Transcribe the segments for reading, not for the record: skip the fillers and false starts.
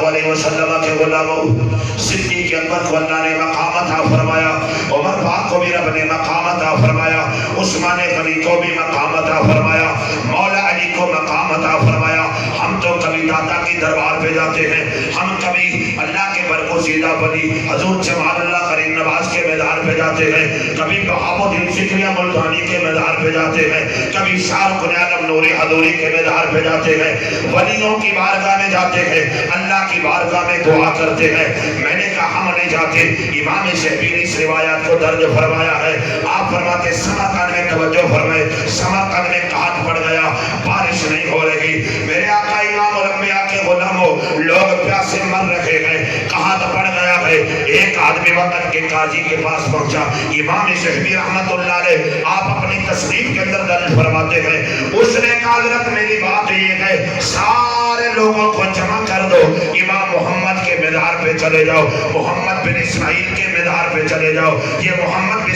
علیہ وسلم کے غلاموں، صدیق اکبر کو اللہ نے مقام عطا فرمایا، عمر پاک کو بھی رب نے مقام عطا فرمایا، عثمان غنی کو بھی مقام عطا فرمایا، مولا علی کو مقام عطا فرمایا۔ ہم تو کبھی داتا کی دربار پہ جاتے ہیں، ہم کبھی اللہ کے برگزیدہ ولی حضور جمال اللہ کریم نواز کے مزار پہ جاتے ہیں، کبھی بہاؤالدین فکریہ ملتانی کے مزار پہ جاتے ہیں، کبھی شاہ رخ عالم نوری حضوری کے مزار پہ جاتے ہیں، ولیوں کی بارگاہ میں جاتے ہیں، اللہ کی بارگاہ میں دعا کرتے ہیں۔ میں نے کہا ہم نہیں جاتے۔ امام شہبی نے اس روایات کو درج فرمایا ہے، آپ فرماتے سمرقند میں توجہ فرمائے، سمرقند میں قحط پڑ گیا، بارش نہیں ہو رہی، میرے آقا امام الانبیاء کے غلاموں، لوگ پیاسے مر رہے ہیں، قحط پڑ گیا ہے۔ ایک آدمی وقت کے قاضی کے پاس پہنچا، امام شہبی رحمت اللہ علیہ آپ اپنی تصنیف کے اندر درج فرماتے ہیں، اس نے کہا حضرت میری بات یہ ہے سارے لوگوں کو جمع کر دو، امام محمد کے مزار پہ چلے جاؤ، محمد بن اسماعیل کے مزار پہ چلے جاؤ۔ یہ محمد بن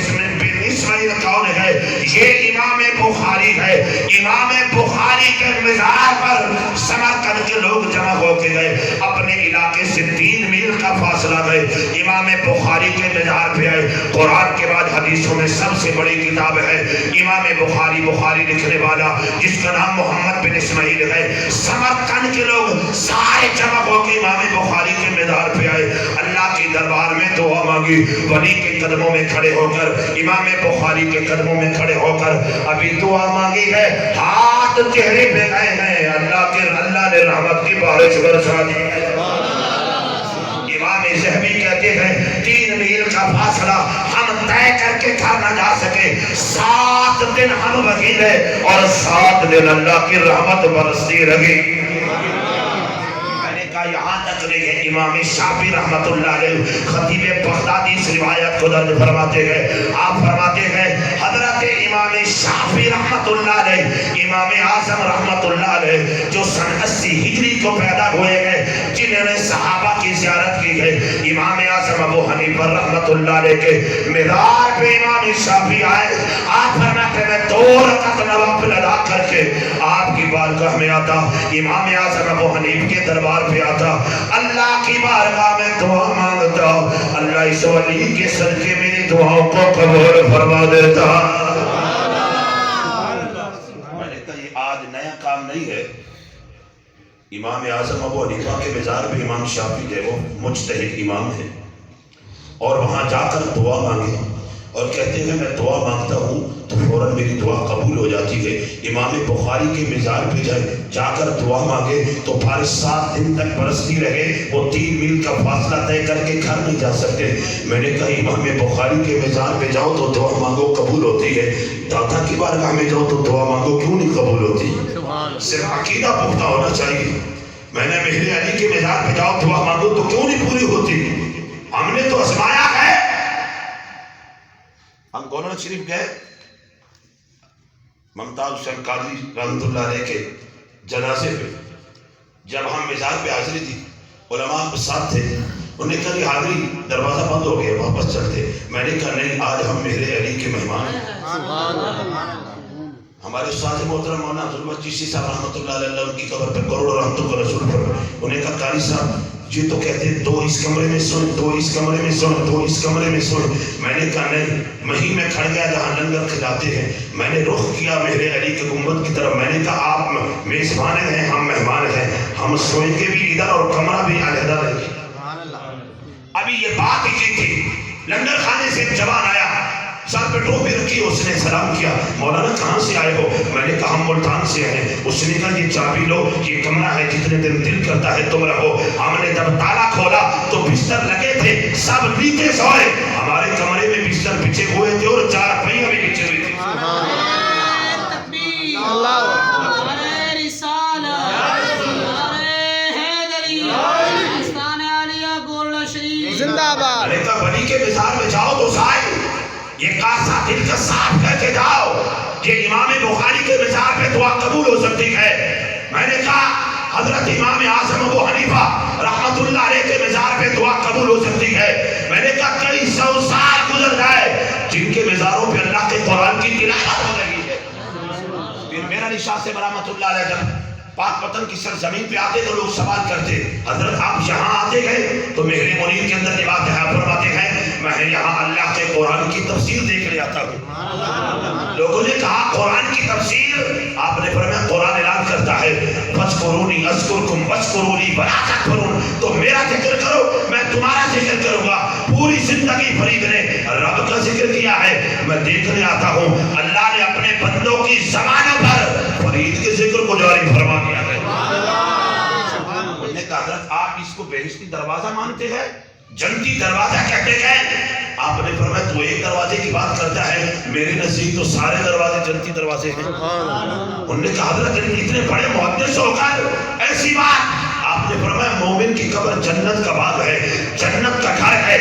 اسماعیل کون ہے؟ یہ امام بخاری ہے۔ امام بخاری کے مزار پر سمرقند کے لوگ جمع ہو کے گئے، اپنے علاقے سے 3 میل کا فاصلہ گئے، امام بخاری کے مزار پہ آئے۔ قرآن کے بعد حدیثوں میں سب سے بڑی کتاب ہے امام بخاری، بخاری لکھنے والا جس کا نام محمد بن اسماعیل ہے۔ سمرقند کے لوگ سارے جمع ہو کے امام بخاری کے مزار پہ آئے، اللہ کے دربار میں دعا مانگی، ولی کے قدموں میں کھڑے ہو کر، امام بخاری کے قدموں میں کھڑے ہو کر ابھی دعا مانگی ہے، ہاتھ چہرے پہ گئے ہیں، اللہ نے رحمت کی بارش برسا دی۔ امام ذہبی کہتے ہیں 3 میل کا فاصلہ ہم طے کر کے گھر نہ جا سکے، 7 دن ہم وکیل ہیں اور 7 دن اللہ کی رحمت برستی رہی۔ یہاں تک نہیں ہے، امام شافعی رحمت اللہ علیہ خطیب بغدادی اس روایت کو درج فرماتے ہیں، آپ فرماتے ہیں حضرت امام شافعی رحمت اللہ علیہ، امام اعظم رحمت اللہ علیہ جو سن 80 ہجری کو پیدا ہوئے ہیں، جنہوں نے صحابہ کی زیارت کی ہے، امام اعظم ابو حنیفہ رحمت اللہ علیہ کے مزار پہ امام شافعی آئے، آپ فرماتے ہیں 2 رکعت نوافل ادا کر کے آپ کی بارگاہ میں آتا، امام اعظم ابو حنیفہ کے دربار پہ آتا، اللہ کی بارگاہ میں دعا مانگتا، اللہ اس ولی کے صدقے میری دعاؤں کو قبول فرما دیتا۔ میں نے کہا یہ آج نیا کام نہیں ہے، امام اعظم ابو حنیفہ کے مزار پہ امام شافعی ہے، وہ مجتہد امام ہے، اور وہاں جا کر دعا مانگے اور کہتے ہیں میں دعا مانگتا ہوں تو فوراً میری دعا قبول ہو جاتی ہے۔ امام بخاری کے مزار پہ جا کر دعا مانگے تو بارش 7 دن تک برستی رہے، وہ 3 میل کا فاصلہ طے کر کے گھر نہیں جا سکتے۔ میں نے کہا امام بخاری کے مزار پہ جاؤ تو دعا مانگو قبول ہوتی ہے، داتا کی بارگاہ میں جاؤ تو دعا مانگو کیوں نہیں قبول ہوتی؟ صرف عقیدہ پختہ ہونا چاہیے۔ میں نے مہر علی کے مزار پہ جاؤ دعا مانگو تو کیوں نہیں پوری ہوتی؟ ہم نے تو آزمایا ہے۔ ہم گورنر شریف گئے، ممتاز حسین قاضی رحمت اللہ علیہ کے جنازے پہ، جب ہم مزار پہ حاضری دی، علماء کے ساتھ تھے، انہوں نے کہا کہ حاضری دروازہ بند ہو گیا واپس چلتے۔ میں نے کہا نہیں، آج ہم مہر علی کے مہمان ہیں۔ ہمارے استاد محترم مولانا عبدالمجید چشتی صاحب رحمۃ اللہ علیہ ان کی قبر پہ کروڑوں رحمتوں کا رسول پر انہوں نے کہا قاری صاحب یہ تو کہتے ہیں 2 اس کمرے میں سوئیں، 2 اس کمرے میں سوئیں، 2 اس کمرے میں سوئیں۔ میں نے کہا نہیں، وہیں میں کھڑ گیا جہاں لنگر کھلاتے ہیں، میں نے رخ کیا مہر علی کے گنبد کی طرف، میں نے کہا آپ میزبان ہیں، ہم مہمان ہیں، ہم سوئیں گے بھی ادھر اور کمرہ بھی علیحدہ رہے گا۔ ابھی یہ بات ہی تھی، لنگر خانے سے ایک جوان آیا، سر پہ ٹوپی رکھی، اس نے سلام کیا، مولانا کہاں سے آئے ہو؟ میں نے کہا ہم ملتان سے ہیں۔ اس نے کہا یہ چابی لو، یہ کمرہ ہے، جتنے دن دل کرتا ہے تم رہو۔ ہم نے جب تالا کھولا تو بستر لگے تھے، سب نیچے سوئے، ہمارے کمرے میں بستر بچھے ہوئے تھے اور 4 پہیاں بھی بچھے ہوئے تھے۔ میں نے کہا ولی کے مزار میں جاؤ تو سائے یہ کاسا دل کا صاف کر کے جاؤ، یہ امام بخاری کے مزار پہ دعا قبول ہو سکتی ہے۔ میں نے کہا حضرت امام اعظم ابو حنیفہ رحمت اللہ علیہ کے مزار پہ دعا قبول ہو سکتی ہے۔ میں نے کہا کئی 100 سال گزر جائے جن کے مزاروں پہ اللہ کے قرآن کی تلاوت ہو رہی ہے۔ پھر میرا علی شاہ سے رحمت اللہ علیہ جب پاک وطن کی سرزمین پہ آتے تو لوگ سوال کرتے حضرت آپ یہاں منیر کے اندر یہ بات فرماتے ہیں میں یہاں اللہ کے قرآن کی تفسیر دیکھنے آتا ہوں. لوگوں نے کہا قرآن کی تفسیر، آپ نے فرمایا قرآن اعلان کرتا ہے فَاذْكُرُونِي أَذْكُرْكُمْ وَاشْكُرُوا وَلَا تَكْفُرُونَ، تو میرا ذکر کرو میں تمہارا ذکر کروں گا. پوری زندگی فرید نے رب کا ذکر کیا ہے. میں دیکھنے آتا ہوں اللہ نے اپنے بندوں کی زبانوں پر فرید کے ذکر کو جاری فرما دیا ہے. انہوں نے کہا حضرت آپ اس کو بہشتی دروازہ مانتے ہیں، جنتی دروازہ کہتے ہیں؟ آپ نے فرمایا تو ایک دروازے کی بات کرتا ہے، میرے نزدیک تو سارے دروازے جنتی دروازے ہیں. انہوں نے کہا حضرت اتنے بڑے محدث ہو کر ایسی بات؟ آپ نے فرمایا مومن کی قبر جنت کا باغ ہے، جنت کا گھر ہے.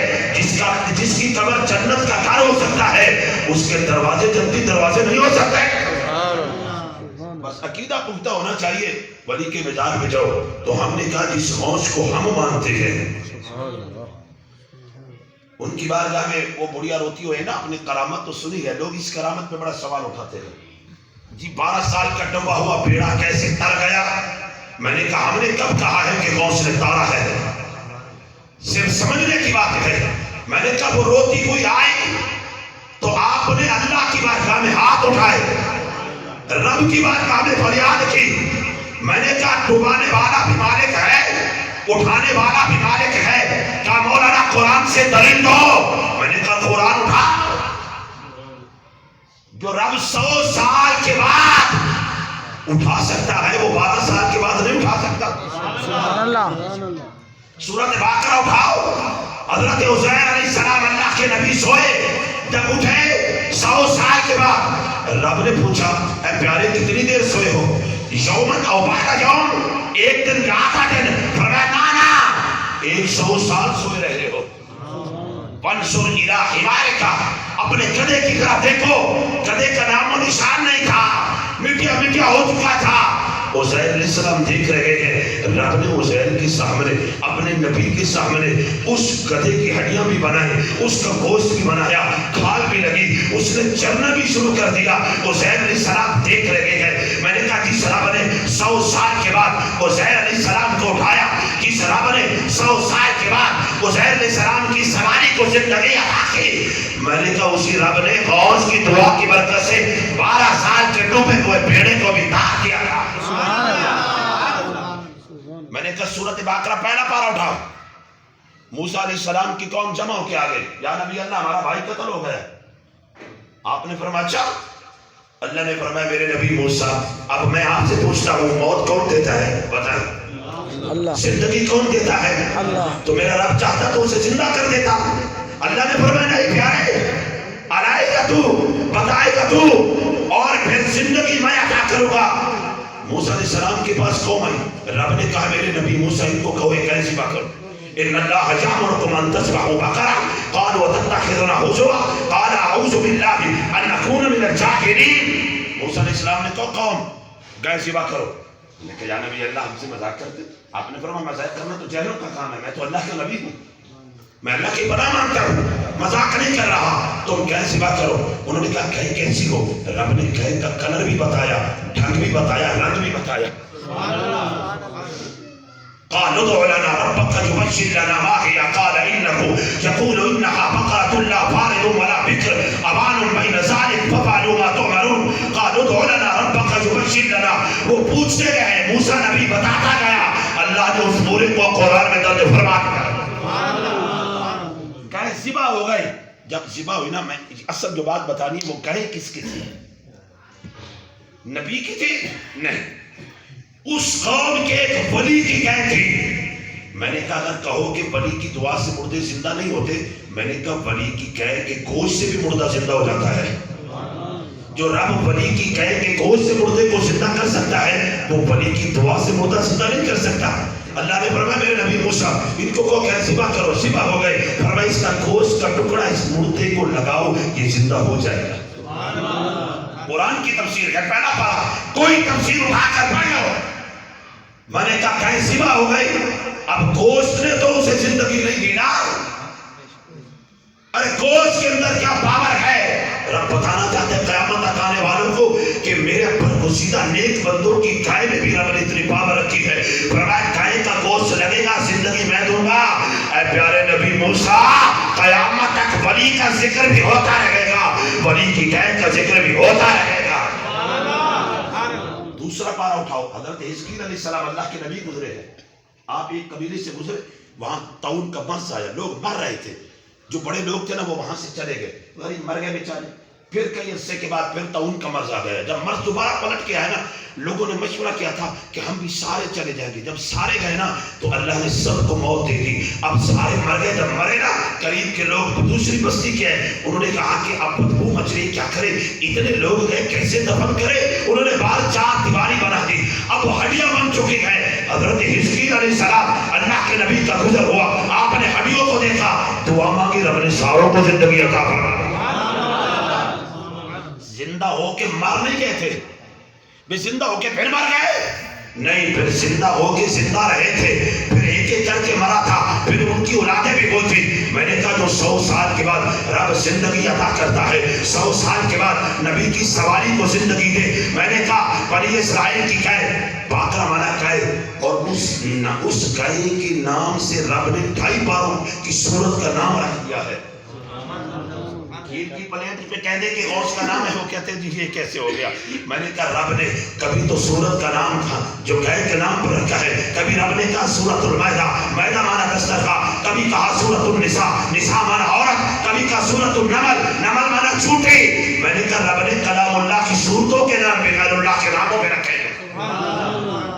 جس کی قبر جنت کا گھر ہو سکتا ہے اس کے دروازے جنتی دروازے نہیں ہو سکتے. بس عقیدہ پختہ ہونا چاہیے. ولی کے مزاج میں جاؤ تو ہم نے کہا جس غوث کو ہم مانتے ہیں ان کی بارگاہ میں وہ بڑھیا روتی ہوئے نا، اپنی کرامت تو سنی ہے، لوگ اس کرامت پہ بڑا سوال اٹھاتے ہیں جی 12 سال کا ڈبا ہوا بیڑا کیسے تر گیا؟ میں نے کہا ہم نے کب کہا ہے کہ غوث نے تارا ہے؟ صرف سمجھنے کی بات ہے. میں نے کہا وہ روتی ہوئی آئی تو آپ نے اللہ کی بارگاہ میں ہاتھ اٹھائے، رب کی بارگاہ میں فریاد کی. میں نے کہا ڈبانے والا بھی مالک ہے، اٹھانے والا بھی مالک ہے، کہا مولانا قرآن سے دلیل دو. میں نے کہا قرآن اٹھا. جو رب 100 سال کے بعد اٹھا سکتا ہے وہ 12 سال کے بعد نہیں اٹھا سکتا. سبحان اللہ. سورۃ بقرہ اٹھاؤ. حضرت عزیر علیہ السلام اللہ کے نبی سوئے، جب اٹھے 100 سال کے بعد رب نے پوچھا اے پیارے کتنی دیر سوئے ہو؟ یومن او بعد یوم، ایک دن یا آدھا دن؟ فرمایا نانا 100 سال سوئے رہے ہو. وانظر الی حمارک، اپنے گدھے کی طرف دیکھو، گدھے کا نام و نشان نہیں تھا، مٹیا مٹیا ہو چکا تھا. عزیر علیہ السلام دیکھ رہے ہیں رب نے عزیر کے سامنے اپنے نبی کے سامنے اس گدھے کی ہڈیاں بھی بنائیں، اس کا گوشت بھی بنایا، کھال بھی لگی، اس نے چرنا بھی شروع کر دیا. عزیر علیہ السلام دیکھ رہے ہیں. میں نے کہا جس رب نے 100 سال کے بعد عزیر علیہ السلام کو اٹھایا، جس رب نے 100 سال کے بعد عزیر علیہ السلام کی سواری کو زندگی عطا کی، میں نے کہا اسی رب نے غوث کی دعا کی برکت سے 12 سال کے ڈوبے ہوئے بیڑے کو بھی تار کیا تھا. میں نے کہا سورۃ بقرہ پہلا پارہ اٹھاؤ. موسیٰ علیہ السلام کی قوم جمع ہو کے آگے، یا نبی اللہ ہمارا بھائی قتل ہو گیا. آپ نے فرمایا اچھا؟ اللہ نے فرمایا میرے نبی موسیٰ اب میں آپ سے پوچھتا ہوں موت کون دیتا ہے؟ بتائیں. اللہ. زندگی کون دیتا ہے؟ اللہ. تو میرا رب چاہتا تو اسے زندہ کر دیتا. اللہ نے فرمایا نہیں پیارے، آئے گا تو، بتائے گا تو، اور پھر زندگی میں عطا کروں گا. موسیٰ علیہ السلام کے پاس قوم آئی، رب نے کہا میرے نبی موسیٰ ان کو کہو ایک ایسی بات کرو، ان اللہ یامرکم ان تذبحوا بقرہ قالوا وتتخذون ہزوا قال اعوذ باللہ ان اکون من الجاہلین. موسیٰ علیہ السلام نے کہا قوم گائے ذبح کرو. نے کہا یا نبی اللہ ہم سے مذاق کرتے؟ آپ نے فرمایا مذاق کرنا تو جاہلوں کا کام ہے، میں تو اللہ کا نبی ہوں، میں اللہ کی پناہ مانگتا ہوں، مذاق نہیں کر رہا. تم گائے ذبح کرو. انہوں نے کہا گائے کیسی ہو؟ رب نے گائے کا کلر بھی بتایا، ڈھنگ بھی بتایا، رنگ بھی بتایا. قالوا ادع لنا ربك يبين لنا ما هي قال انه يقول انها بقرة لا فارض ولا بكر اوان بين ذلك ففعلوا ما تؤمرون. قالوا ادع لنا ربك يبين لنا. وہ پوچھتے گئے، موسیٰ نبی بتاتا گیا، اللہ نے اس پورے کو قرآن میں درج فرما دیا. گائے ذبح ہو گئی. جب ذبح ہوئی نا، میں اصل جو بات بتانی وہ گائے کس کی تھی؟ نبی کی تھی؟ نہیں، اس قوم کے ایک ولی کی گائے تھی. میں نے کہا اگر کہو کہ ولی کی دعا سے مردے زندہ نہیں ہوتے، میں نے کہا ولی کی گائے کے گوشت سے بھی مردہ زندہ ہو جاتا ہے. جو رب ولی کی گائے کے گوشت سے مردے کو زندہ کر سکتا ہے وہ ولی کی دعا سے مردہ زندہ نہیں کر سکتا. اللہ نے فرمایا میرے نبی موسیٰ ان کو کہو کہ ذبح کرو. ذبح ہو گئے. فرمایا اس کا گوشت کا ٹکڑا اس مردے کو لگاؤ، یہ زندہ ہو جائے گا. قرآن کی تفسیر ہے، پہلا پارہ. کوئی تفسیر اٹھا کر پڑھ لو. میں نے کہا گائے ذبح ہو گئی. اب گوشت نے تو اسے زندگی نہیں دی نا. ارے گوشت کے اندر کیا پاور ہے؟ رب بتانا چاہتے ہیں قیامت تک آنے والوں کو کہ میرے برگزیدہ نیک بندوں کی گائے میں بھی رب نے اتنی پاور رکھی ہے. فرمایا گائے کا گوشت لگے گا، زندگی میں دوں گا. اے پیارے نبی موسیٰ قیامت تک ولی کا ذکر بھی ہوتا رہے گا، ولی کی قید کا ذکر بھی ہوتا رہے گا۔ دوسرا پارہ اٹھاؤ، حضرت حزقیل علیہ السلام اللہ کے نبی گزرے ہیں، آپ ایک قبیلے سے گزرے، وہاں طاعون کا مرض آیا، لوگ مر رہے تھے، جو بڑے لوگ تھے نا وہ وہاں سے چلے گئے، غریب مر گئے بیچارے۔ پھر کئی عرصے کے بعد پھر طاعون کا مرض آ گیا، جب مرض دوبارہ پلٹ کے آیا نا، لوگوں نے مشورہ کیا تھا کہ ہم بھی سارے چلے جائیں گے، جب سارے گئے نا تو اللہ نے سب کو موت دے دی، اب سارے مر گئے، جب مرے نا قریب کے لوگ دوسری بستی کے ہیں، انہوں نے کہا کہ اب بدبو مچ رہی، کیا کرے، اتنے لوگ گئے کیسے دفن کرے، انہوں نے باہر چار دیواری بنا دی، اب وہ ہڈیاں بن چکے ہیں۔ حضرت حزقیل علیہ السلام اللہ کے نبی کا گزر ہوا، آپ نے ہڈیوں کو دیکھا، دعا مانگی، رب نے ساروں کو زندگی عطا فرمائی۔ زندہ ہو کے مر نہیں گئے تھے، بھی زندہ ہو کے پھر مر گئے نہیں، پھر زندہ ہو کے زندہ رہے تھے، پھر ایک ایک کر کے مرا تھا، پھر ان کی اولادیں بھی ہوئی تھی۔ میں نے کہا جو 100 سال کے بعد رب زندگی عطا کرتا ہے، 100 سال کے بعد نبی کی سواری کو زندگی دے۔ میں نے کہا بنی اسرائیل کی قید، باقرہ مانا قید، اور اس قید کے نام سے رب نے 2.5 پاروں کی سورت کا نام رکھ دیا ہے۔ کھیر کی پلیٹ پہ کہہ دے کہ غوث کا نام ہے، وہ کہتے ہیں جی یہ کیسے ہو گیا؟ میں نے کہا رب نے کبھی تو سورت کا نام تھا جو قید کے نام پر رکھا ہے، کبھی رب نے کہا سورت المائدہ، مائدہ مانا دسترخوان، کبھی کہا سورت النساء، نساء مانا عورت، کبھی کہا سورت النمل، نمل مانا چونٹی۔ میں نے کہا رب نے کلام اللہ کی صورتوں کے نام پہ